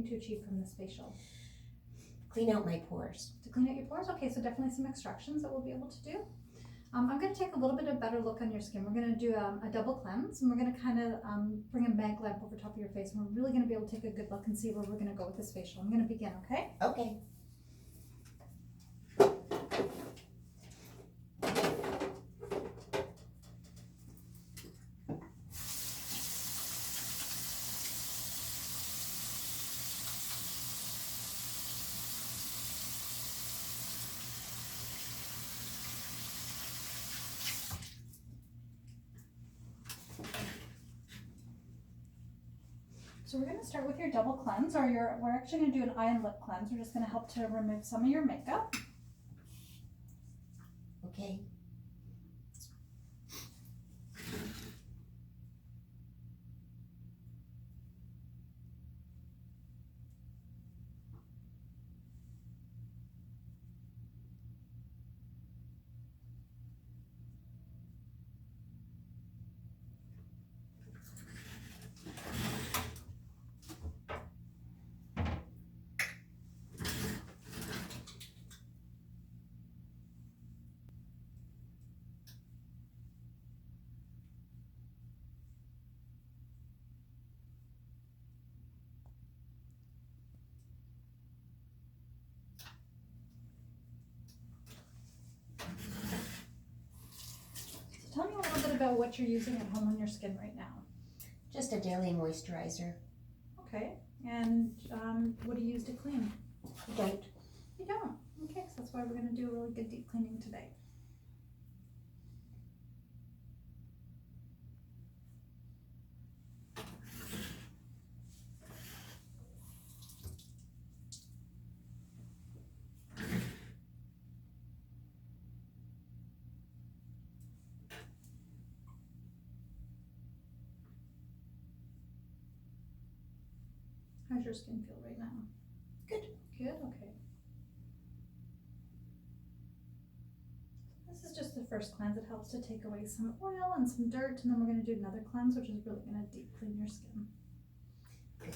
to achieve from this facial? Clean out my pores. To clean out your pores? Okay, so definitely some extractions that we'll be able to do. I'm going to take a little bit of better look on your skin. We're going to do a double cleanse, and we're going to kind of bring a mag lamp over top of your face, and we're really going to be able to take a good look and see where we're going to go with this facial. I'm going to begin, okay? Okay. So we're going to start with your double cleanse, or we're actually going to do an eye and lip cleanse. We're just going to help to remove some of your makeup. Okay. So tell me a little bit about what you're using at home on your skin right now. Just a daily moisturizer. Okay, and what do you use to clean? Don't. You don't. Okay, so that's why we're going to do a really good deep cleaning today. How's your skin feel right now? Good. Good, okay. This is just the first cleanse. It helps to take away some oil and some dirt, and then we're going to do another cleanse, which is really going to deep clean your skin. Good.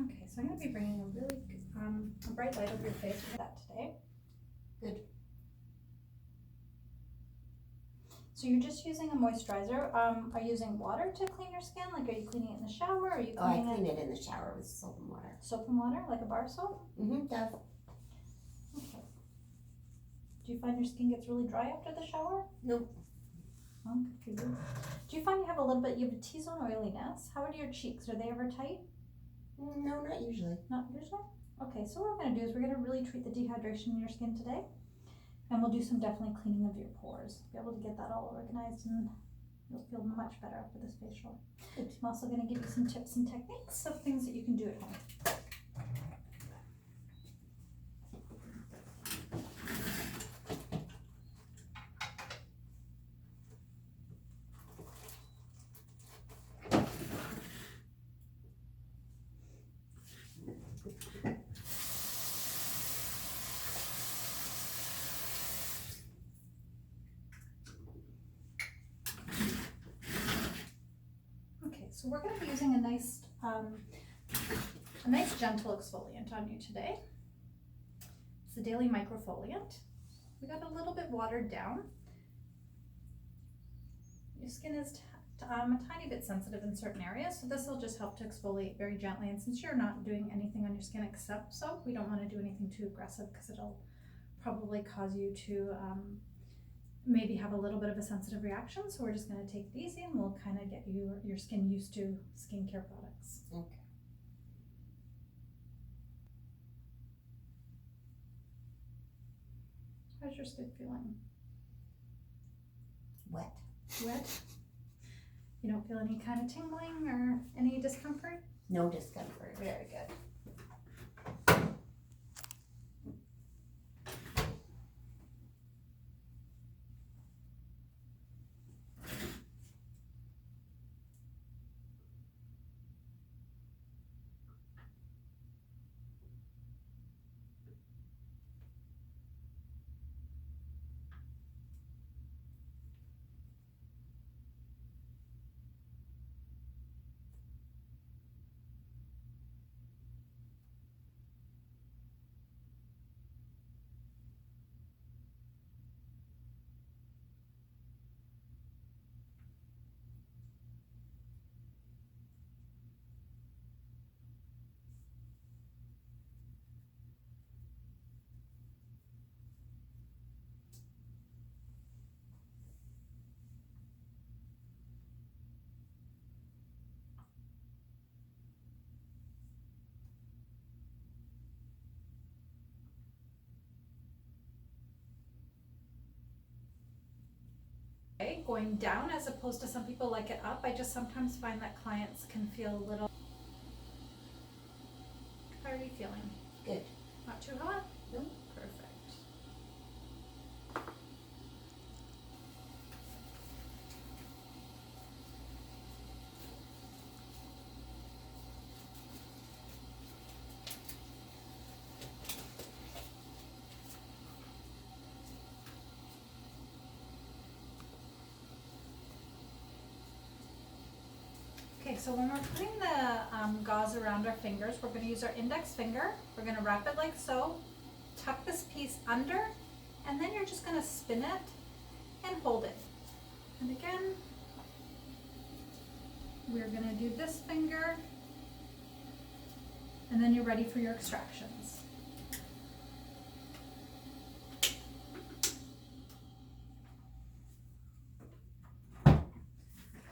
Okay, so I'm going to be bringing a really good, a bright light over your face for that today. Good. So you're just using a moisturizer. Are you using water to clean your skin? Like, are you cleaning it in the shower? Or are you Oh, I cleaning clean it in the shower with soap and water. soap and water, like a bar soap? Mm-hmm. Dove. Okay. Do you find your skin gets really dry after the shower? Nope. Oh, good for you. Do you find you have a little bit, you have a T-zone oiliness? How are your cheeks? Are they ever tight? No, not usually. Not usually? Okay, so what we're going to do is we're going to really treat the dehydration in your skin today. And we'll do some definitely cleaning of your pores. Be able to get that all organized, and you'll feel much better after this facial. Good. I'm also going to give you some tips and techniques of things that you can do at home. So we're going to be using a nice gentle exfoliant on you today. It's the Daily Microfoliant. We got a little bit watered down. Your skin is a tiny bit sensitive in certain areas, so this will just help to exfoliate very gently. And since you're not doing anything on your skin except soap, we don't want to do anything too aggressive because it'll probably cause you to maybe have a little bit of a sensitive reaction. So we're just going to take it easy and we'll kind of get your skin used to skincare products. Okay. How's your skin feeling? Wet. Wet? You don't feel any kind of tingling or any discomfort? No discomfort. Very good. Going down as opposed to some people like it up. I just sometimes find that clients can feel a little. How are you feeling? Good. Not too hot? No. Perfect. Okay, so when we're putting the gauze around our fingers, we're going to use our index finger. We're going to wrap it like so, tuck this piece under, and then you're just going to spin it and hold it. And again, we're going to do this finger, and then you're ready for your extractions.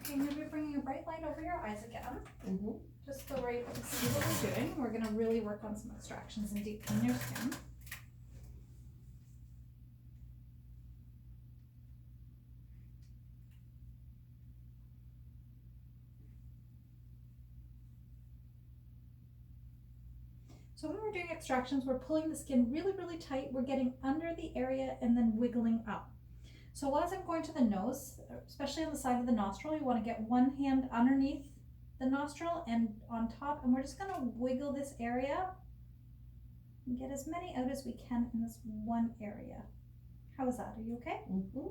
Okay, I'm going to be bringing a bright light over your eyes again. Mm-hmm. Just so we're able to see what we're doing. We're going to really work on some extractions and deep clean your skin. So when we're doing extractions, we're pulling the skin really, really tight. We're getting under the area and then wiggling up. So as I'm going to the nose, especially on the side of the nostril, you want to get one hand underneath the nostril and on top, and we're just going to wiggle this area and get as many out as we can in this one area. How is that? Are you okay? Mm-hmm.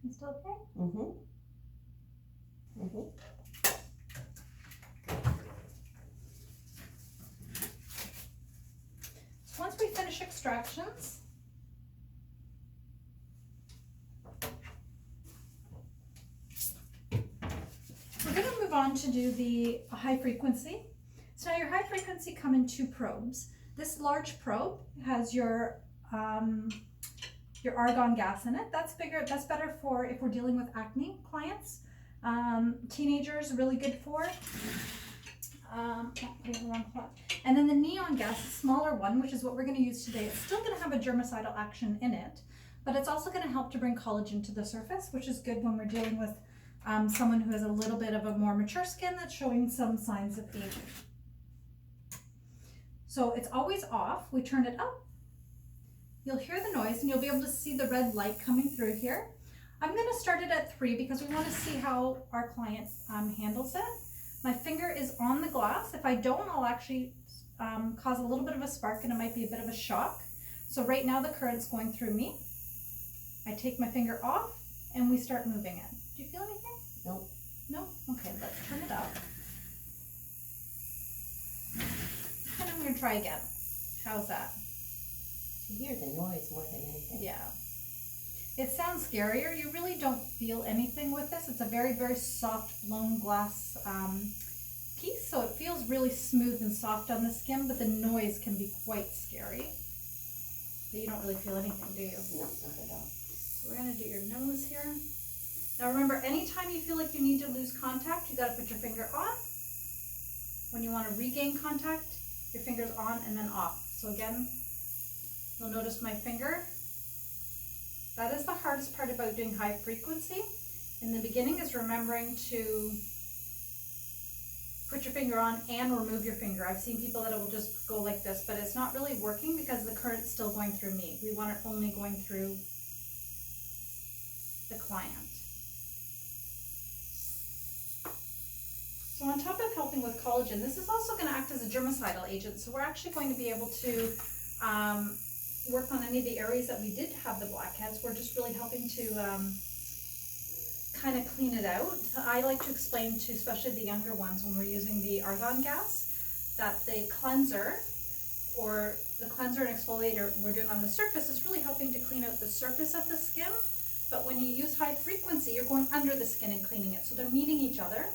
You still okay? Mm-hmm. Mm-hmm. So once we finish extractions, we're going to move on to do the high frequency. So now your high frequency come in two probes. This large probe has your argon gas in it. That's bigger. That's better for if we're dealing with acne clients. Teenagers, really good for. putting the wrong cloth. And then the neon gas, the smaller one, which is what we're going to use today, it's still going to have a germicidal action in it, but it's also going to help to bring collagen to the surface, which is good when we're dealing with someone who has a little bit of a more mature skin that's showing some signs of aging. So it's always off. We turn it up. You'll hear the noise and you'll be able to see the red light coming through here. I'm going to start it at 3 because we want to see how our client handles it. My finger is on the glass. If I don't, I'll actually cause a little bit of a spark and it might be a bit of a shock. So right now the current's going through me. I take my finger off and we start moving it. Do you feel anything? Nope. No? Okay, let's turn it up. And I'm going to try again. How's that? You hear the noise more than anything. Yeah. It sounds scarier. You really don't feel anything with this. It's a very, very soft blown glass piece, so it feels really smooth and soft on the skin, but the noise can be quite scary. But you don't really feel anything, do you? No, not at all. So we're going to do your nose here. Now remember, anytime you feel like you need to lose contact, you got to put your finger on. When you want to regain contact, your finger's on and then off. So again, you'll notice my finger. That is the hardest part about doing high frequency. In the beginning is remembering to put your finger on and remove your finger. I've seen people that it will just go like this, but it's not really working because the current's still going through me. We want it only going through the client. So on top of helping with collagen, this is also going to act as a germicidal agent. So we're actually going to be able to work on any of the areas that we did have the blackheads. We're just really helping to kind of clean it out. I like to explain to especially the younger ones when we're using the argon gas that the cleanser and exfoliator we're doing on the surface is really helping to clean out the surface of the skin. But when you use high frequency, you're going under the skin and cleaning it. So they're meeting each other.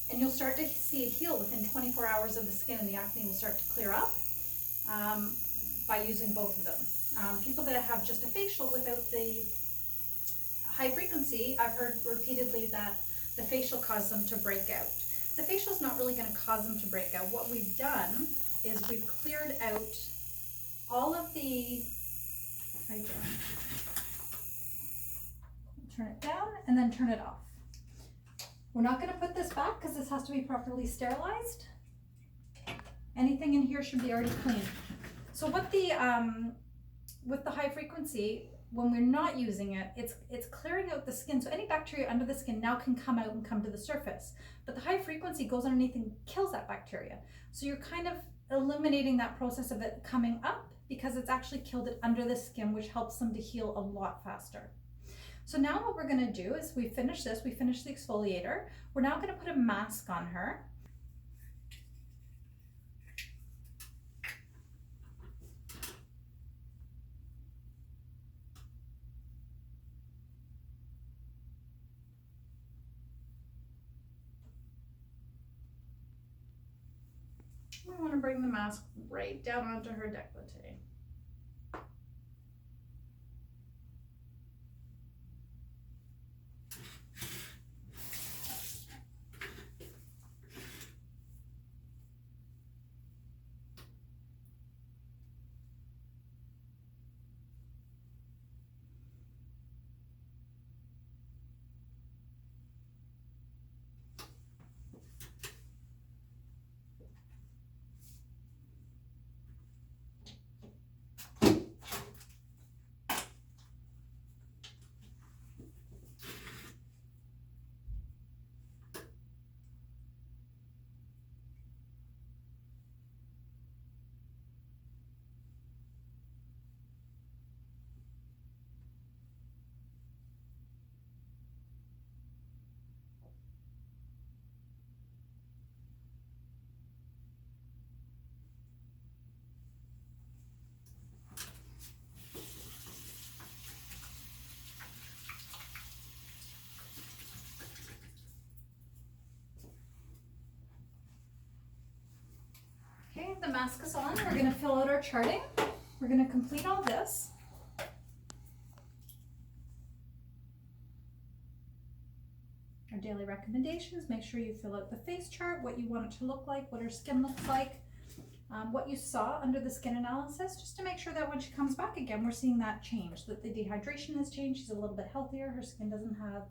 And you'll start to see it heal within 24 hours of the skin, and the acne will start to clear up by using both of them. People that have just a facial without the high frequency, I've heard repeatedly that the facial caused them to break out. The facial is not really going to cause them to break out. What we've done is we've cleared out all of the, turn it down and then turn it off. We're not going to put this back because this has to be properly sterilized. Anything in here should be already clean. So what with the high frequency, when we're not using it, it's clearing out the skin. So any bacteria under the skin now can come out and come to the surface. But the high frequency goes underneath and kills that bacteria. So you're kind of eliminating that process of it coming up because it's actually killed it under the skin, which helps them to heal a lot faster. So now what we're going to do is we finish the exfoliator. We're now going to put a mask on her. We want to bring the mask right down onto her décolleté. Okay, the mask is on. We're going to fill out our charting. We're going to complete all this. our daily recommendations. Make sure you fill out the face chart, what you want it to look like, what her skin looks like, what you saw under the skin analysis, just to make sure that when she comes back again, we're seeing that change, that the dehydration has changed. She's a little bit healthier. Her skin doesn't have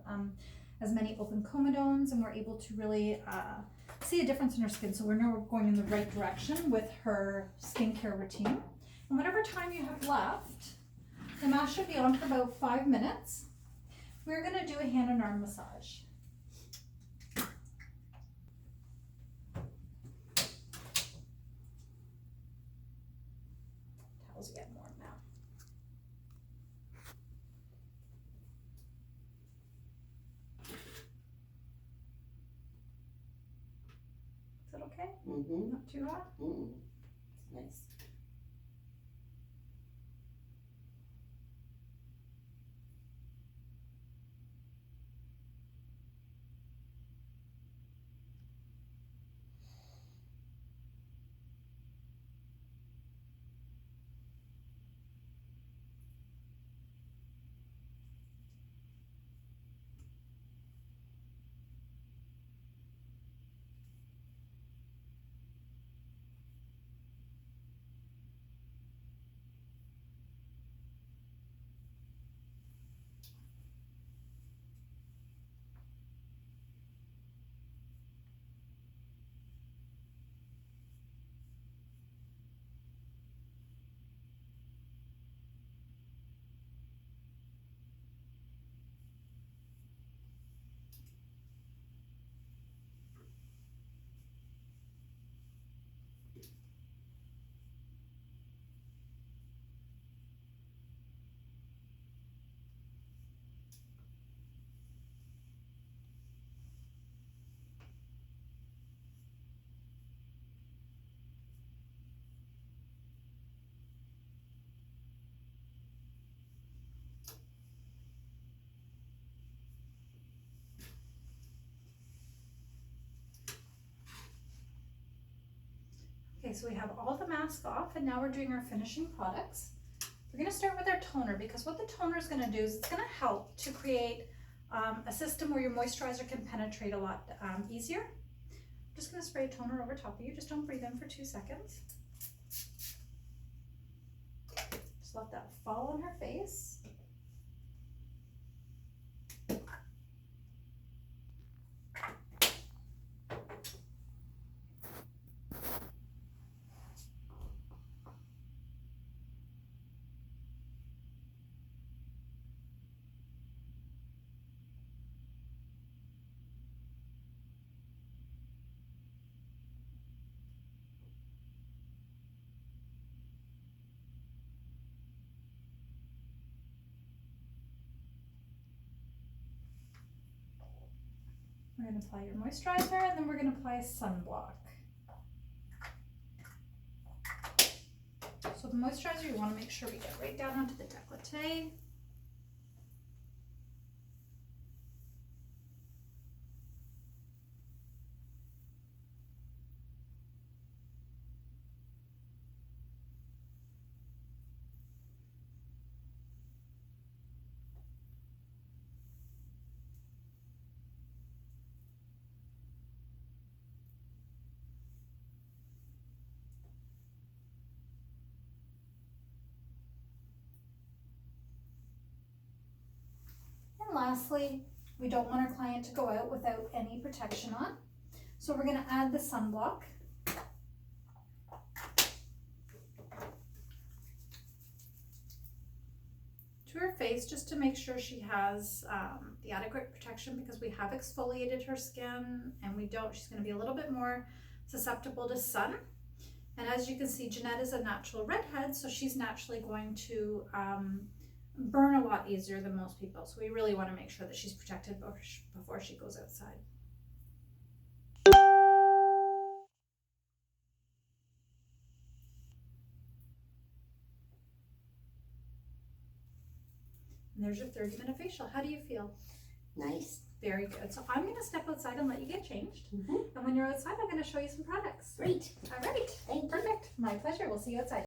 as many open comedones, and we're able to really see a difference in her skin. So we know we're going in the right direction with her skincare routine. And whatever time you have left, the mask should be on for about 5 minutes. We're going to do a hand and arm massage. Towels get warm now. Is that okay? Mm-hmm. Not too hot? Mm-mm. It's nice. Okay, so we have all the mask off, and now we're doing our finishing products. We're going to start with our toner, because what the toner is going to do is it's going to help to create a system where your moisturizer can penetrate a lot easier. I'm just going to spray toner over top of you. Just don't breathe in for 2 seconds. Just let that fall on her face. We're going to apply your moisturizer, and then we're going to apply a sunblock. So the moisturizer, you want to make sure we get right down onto the décolleté. And lastly, we don't want our client to go out without any protection on. So we're going to add the sunblock. To her face, just to make sure she has the adequate protection, because we have exfoliated her skin, and she's going to be a little bit more susceptible to sun. And as you can see, Jeanette is a natural redhead, so she's naturally going to burn a lot easier than most people. So we really want to make sure that she's protected before she goes outside. And there's your 30-minute facial. How do you feel? Nice. Very good. So I'm going to step outside and let you get changed. Mm-hmm. And when you're outside, I'm going to show you some products. Great. All right. Thank you. Perfect. My pleasure. We'll see you outside.